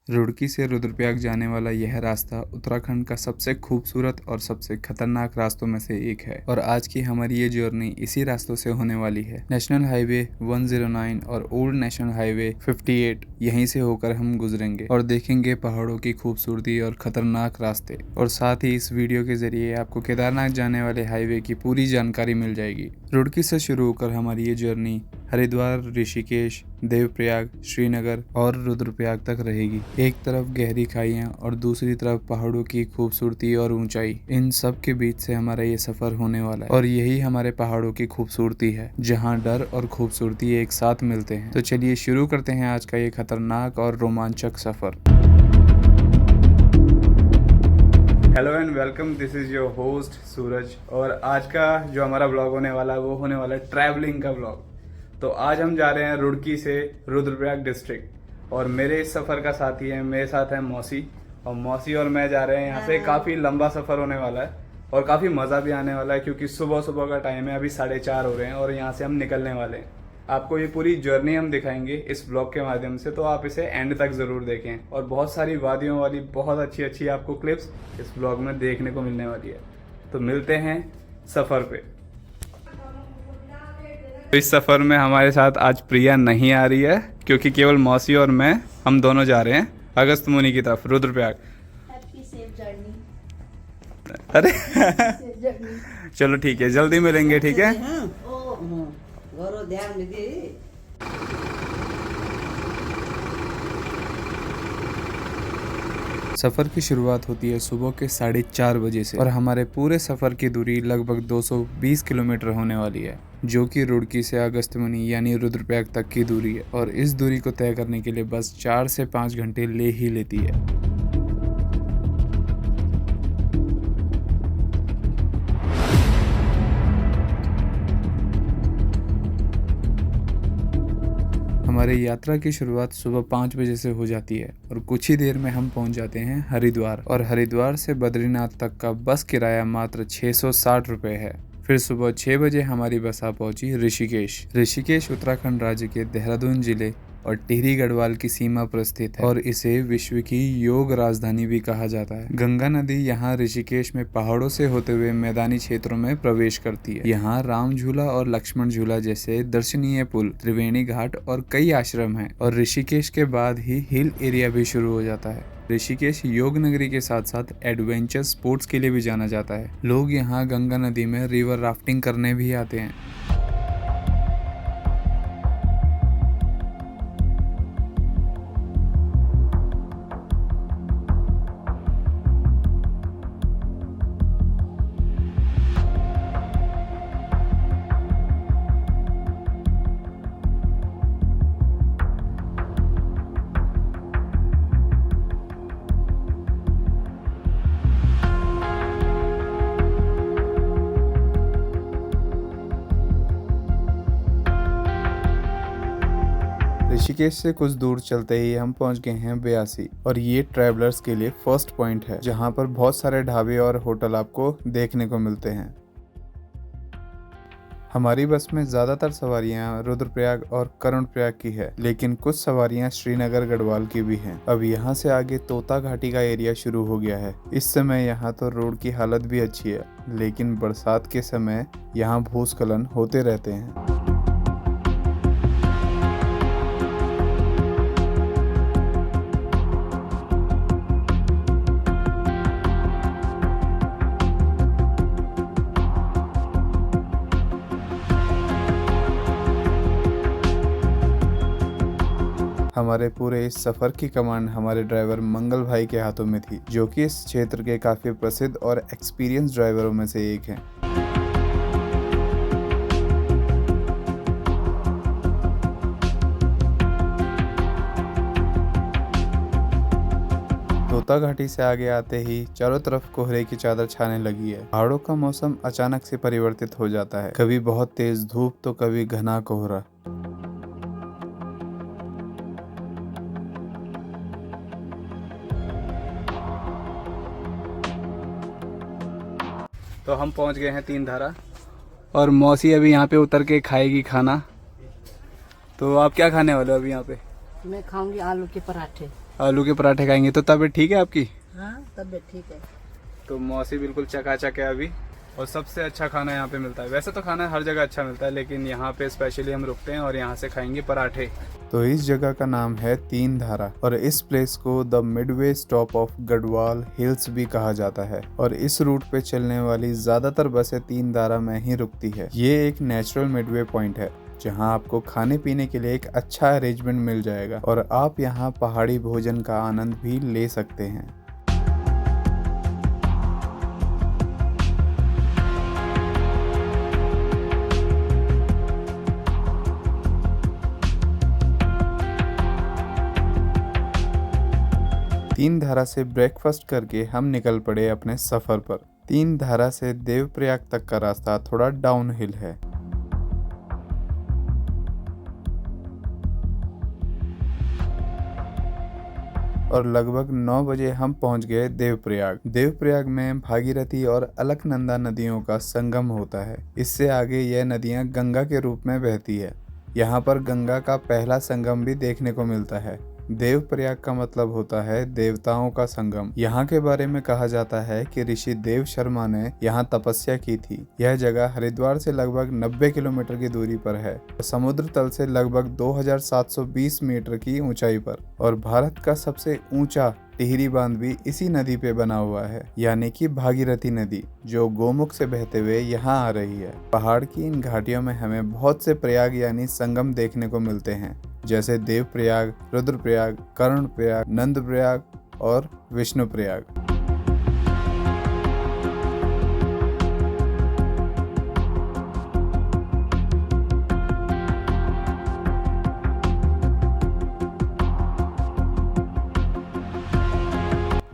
रुड़की से रुद्रप्रयाग जाने वाला यह रास्ता उत्तराखंड का सबसे खूबसूरत और सबसे खतरनाक रास्तों में से एक है और आज की हमारी ये जर्नी इसी रास्तों से होने वाली है। नेशनल हाईवे 109 और ओल्ड नेशनल हाईवे 58 यहीं से होकर हम गुजरेंगे और देखेंगे पहाड़ों की खूबसूरती और खतरनाक रास्ते, और साथ ही इस वीडियो के जरिए आपको केदारनाथ जाने वाले हाईवे की पूरी जानकारी मिल जाएगी। रुड़की से शुरू होकर हमारी ये जर्नी हरिद्वार, ऋषिकेश, देवप्रयाग, श्रीनगर और रुद्रप्रयाग तक रहेगी। एक तरफ गहरी खाइयां और दूसरी तरफ पहाड़ों की खूबसूरती और ऊंचाई, इन सब के बीच से हमारा ये सफर होने वाला है और यही हमारे पहाड़ों की खूबसूरती है, जहां डर और खूबसूरती एक साथ मिलते हैं। तो चलिए शुरू करते हैं आज का ये खतरनाक और रोमांचक सफर। Hello and welcome, this is your host Suraj, और आज का जो हमारा ब्लॉग होने वाला है वो होने वाला है ट्रैवलिंग का ब्लॉग। तो आज हम जा रहे हैं रुड़की से रुद्रप्रयाग डिस्ट्रिक्ट, और मेरे इस सफ़र का साथी है, मेरे साथ है मौसी, और मौसी और मैं जा रहे हैं यहाँ से। काफ़ी लंबा सफ़र होने वाला है और काफ़ी मज़ा भी आने वाला है, क्योंकि सुबह सुबह का टाइम है, अभी 4:30 हो रहे हैं और यहाँ से हम निकलने वाले हैं। आपको ये पूरी जर्नी हम दिखाएंगे इस ब्लॉग के माध्यम से, तो आप इसे एंड तक ज़रूर देखें, और बहुत सारी वादियों वाली बहुत अच्छी अच्छी आपको क्लिप्स इस ब्लॉग में देखने को मिलने वाली है। तो मिलते हैं सफ़र पे। तो इस सफ़र में हमारे साथ आज प्रिया नहीं आ रही है, क्योंकि केवल मौसी और मैं, हम दोनों जा रहे हैं अगस्त मुनि की तरफ, रुद्रप्रयाग। Happy safe journey. अरे चलो ठीक है, जल्दी मिलेंगे, ठीक है। ध्यान दीजिए। सफ़र की शुरुआत होती है सुबह के 4:30 बजे से, और हमारे पूरे सफ़र की दूरी लगभग 220 किलोमीटर होने वाली है, जो कि रुड़की से अगस्त्यमुनि यानी रुद्रप्रयाग तक की दूरी है। और इस दूरी को तय करने के लिए बस 4 से 5 घंटे ले ही लेती है। हमारी यात्रा की शुरुआत सुबह 5 बजे से हो जाती है और कुछ ही देर में हम पहुंच जाते हैं हरिद्वार, और हरिद्वार से बद्रीनाथ तक का बस किराया मात्र 660 रुपये है। फिर सुबह 6 बजे हमारी बस आ पहुंची ऋषिकेश। ऋषिकेश उत्तराखंड राज्य के देहरादून जिले और टिहरी गढ़वाल की सीमा पर स्थित है, और इसे विश्व की योग राजधानी भी कहा जाता है। गंगा नदी यहाँ ऋषिकेश में पहाड़ों से होते हुए मैदानी क्षेत्रों में प्रवेश करती है। यहाँ राम झूला और लक्ष्मण झूला जैसे दर्शनीय पुल, त्रिवेणी घाट और कई आश्रम हैं, और ऋषिकेश के बाद ही हिल एरिया भी शुरू हो जाता है। ऋषिकेश योग नगरी के साथ साथ एडवेंचर स्पोर्ट्स के लिए भी जाना जाता है। लोग यहाँ गंगा नदी में रिवर राफ्टिंग करने भी आते हैं। ऋषिकेश से कुछ दूर चलते ही हम पहुंच गए हैं ब्यासी, और ये ट्रैवलर्स के लिए फर्स्ट पॉइंट है, जहां पर बहुत सारे ढाबे और होटल आपको देखने को मिलते हैं। हमारी बस में ज़्यादातर सवारियां रुद्रप्रयाग और कर्णप्रयाग की है, लेकिन कुछ सवारियां श्रीनगर गढ़वाल की भी हैं। अब यहां से आगे तोता घाटी का एरिया शुरू हो गया है। इस समय यहां तो रोड की हालत भी अच्छी है, लेकिन बरसात के समय यहाँ भूस्खलन होते रहते हैं। हमारे पूरे इस सफ़र की कमांड हमारे ड्राइवर मंगल भाई के हाथों में थी, जो कि इस क्षेत्र के काफ़ी प्रसिद्ध और एक्सपीरियंस ड्राइवरों में से एक हैं। तोता घाटी से आगे आते ही चारों तरफ कोहरे की चादर छाने लगी है। पहाड़ों का मौसम अचानक से परिवर्तित हो जाता है, कभी बहुत तेज धूप तो कभी घना कोहरा। तो हम पहुंच गए हैं 3 धारा, और मौसी अभी यहाँ पे उतर के खाएगी खाना। तो आप क्या खाने वाले हो अभी यहाँ पे? मैं खाऊंगी आलू के पराठे। आलू के पराठे खाएंगे। तो तबीयत ठीक है आपकी? हाँ तबीयत ठीक है। तो मौसी बिल्कुल चकाचक है अभी, और सबसे अच्छा खाना यहाँ पे मिलता है। वैसे तो खाना हर जगह अच्छा मिलता है, लेकिन यहाँ पे स्पेशली हम रुकते हैं और यहाँ से खाएंगे पराठे। तो इस जगह का नाम है तीन धारा, और इस प्लेस को the Midway stop of Garhwal hills भी कहा जाता है। और इस रूट पे चलने वाली ज्यादातर बसें तीन धारा में ही रुकती है। ये एक नेचुरल मिडवे पॉइंट है जहाँ आपको खाने पीने के लिए एक अच्छा अरेंजमेंट मिल जाएगा, और आप यहाँ पहाड़ी भोजन का आनंद भी ले सकते हैं। तीन धारा से ब्रेकफास्ट करके हम निकल पड़े अपने सफर पर। तीन धारा से देवप्रयाग तक का रास्ता थोड़ा डाउन हिल है। और लगभग 9 बजे हम पहुंच गए देवप्रयाग। देवप्रयाग में भागीरथी और अलकनंदा नदियों का संगम होता है। इससे आगे यह नदियां गंगा के रूप में बहती है। यहाँ पर गंगा का पहला संगम भी देखने को मिलता है। देवप्रयाग का मतलब होता है देवताओं का संगम। यहाँ के बारे में कहा जाता है कि ऋषि देव शर्मा ने यहाँ तपस्या की थी। यह जगह हरिद्वार से लगभग 90 किलोमीटर की दूरी पर है, समुद्र तल से लगभग 2720 मीटर की ऊंचाई पर। और भारत का सबसे ऊंचा टिहरी बांध भी इसी नदी पे बना हुआ है, यानी कि भागीरथी नदी, जो गोमुख से बहते हुए यहाँ आ रही है। पहाड़ की इन घाटियों में हमें बहुत से प्रयाग यानी संगम देखने को मिलते हैं, जैसे देवप्रयाग, रुद्रप्रयाग, कर्णप्रयाग, नंदप्रयाग और विष्णुप्रयाग।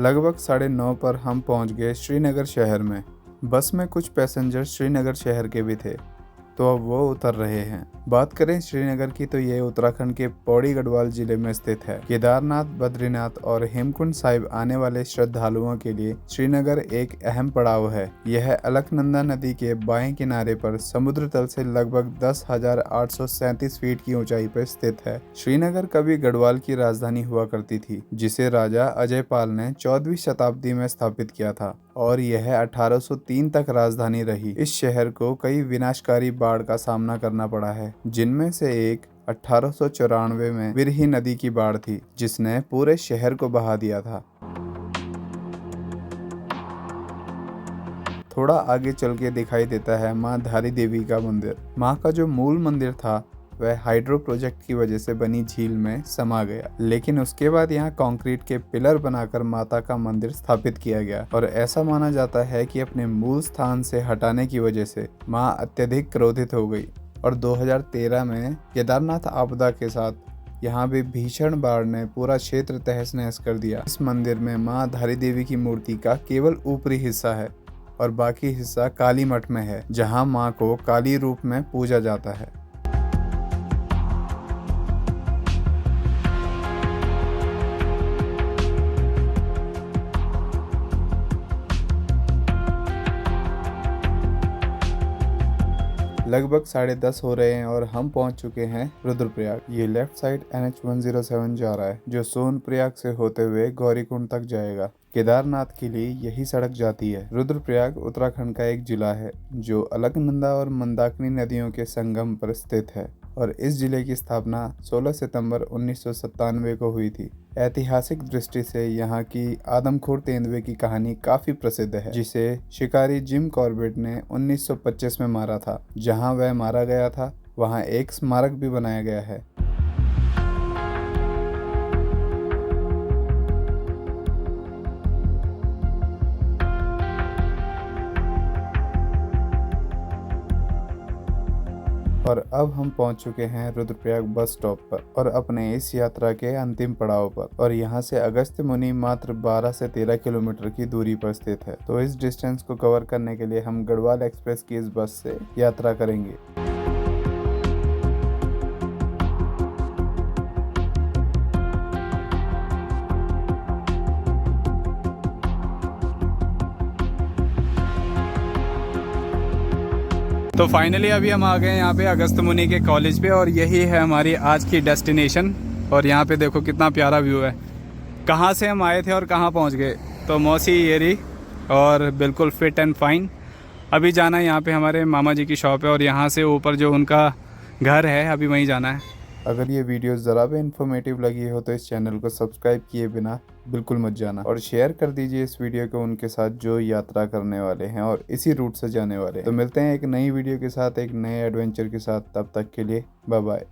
लगभग 9:30 पर हम पहुंच गए श्रीनगर शहर में। बस में कुछ पैसेंजर श्रीनगर शहर के भी थे, तो अब वो उतर रहे हैं। बात करें श्रीनगर की, तो ये उत्तराखंड के पौड़ी गढ़वाल जिले में स्थित है। केदारनाथ, बद्रीनाथ और हेमकुंड साहिब आने वाले श्रद्धालुओं के लिए श्रीनगर एक अहम पड़ाव है। यह अलकनंदा नदी के बाएं किनारे पर समुद्र तल से लगभग 10,837 फीट की ऊंचाई पर स्थित है। श्रीनगर कभी गढ़वाल की राजधानी हुआ करती थी, जिसे राजा अजयपाल ने 14वीं शताब्दी में स्थापित किया था, और यह 1803 तक राजधानी रही। इस शहर को कई विनाशकारी बाढ़ का सामना करना पड़ा है, जिनमें से एक 1894 में विरही नदी की बाढ़ थी, जिसने पूरे शहर को बहा दिया था। थोड़ा आगे चल के दिखाई देता है माँ धारी देवी का मंदिर। माँ का जो मूल मंदिर था वह हाइड्रो प्रोजेक्ट की वजह से बनी झील में समा गया, लेकिन उसके बाद यहाँ कंक्रीट के पिलर बनाकर माता का मंदिर स्थापित किया गया। और ऐसा माना जाता है कि अपने मूल स्थान से हटाने की वजह से माँ अत्यधिक क्रोधित हो गई, और 2013 में केदारनाथ आपदा के साथ यहाँ भी भीषण बाढ़ ने पूरा क्षेत्र तहस नहस कर दिया। इस मंदिर में माँ धारी देवी की मूर्ति का केवल ऊपरी हिस्सा है, और बाकी हिस्सा काली मठ में है, जहाँ माँ को काली रूप में पूजा जाता है। लगभग 10:30 हो रहे हैं और हम पहुंच चुके हैं रुद्रप्रयाग। ये लेफ्ट साइड NH 107 जा रहा है, जो सोनप्रयाग से होते हुए गौरीकुंड तक जाएगा। केदारनाथ के लिए यही सड़क जाती है। रुद्रप्रयाग उत्तराखंड का एक जिला है, जो अलकनंदा और मंदाकिनी नदियों के संगम पर स्थित है, और इस जिले की स्थापना 16 सितंबर 1997 को हुई थी। ऐतिहासिक दृष्टि से यहाँ की आदमखोर तेंदुए की कहानी काफी प्रसिद्ध है, जिसे शिकारी जिम कॉर्बेट ने 1925 में मारा था। जहाँ वह मारा गया था, वहाँ एक स्मारक भी बनाया गया है। और अब हम पहुंच चुके हैं रुद्रप्रयाग बस स्टॉप पर, और अपने इस यात्रा के अंतिम पड़ाव पर। और यहाँ से अगस्त्य मुनि मात्र 12 से 13 किलोमीटर की दूरी पर स्थित है। तो इस डिस्टेंस को कवर करने के लिए हम गढ़वाल एक्सप्रेस की इस बस से यात्रा करेंगे। तो फाइनली अभी हम आ गए यहाँ पे अगस्त्य मुनि के कॉलेज पे, और यही है हमारी आज की डेस्टिनेशन। और यहाँ पे देखो कितना प्यारा व्यू है। कहाँ से हम आए थे और कहाँ पहुँच गए। तो मौसी ये रही और बिल्कुल फिट एंड फाइन। अभी जाना है, यहाँ पे हमारे मामा जी की शॉप है और यहाँ से ऊपर जो उनका घर है अभी वहीं जाना है। अगर ये वीडियो ज़रा भी इन्फॉर्मेटिव लगी हो तो इस चैनल को सब्सक्राइब किए बिना बिल्कुल मत जाना और शेयर कर दीजिए इस वीडियो को उनके साथ जो यात्रा करने वाले हैं और इसी रूट से जाने वाले हैं। तो मिलते हैं एक नई वीडियो के साथ, एक नए एडवेंचर के साथ। तब तक के लिए बाय बाय।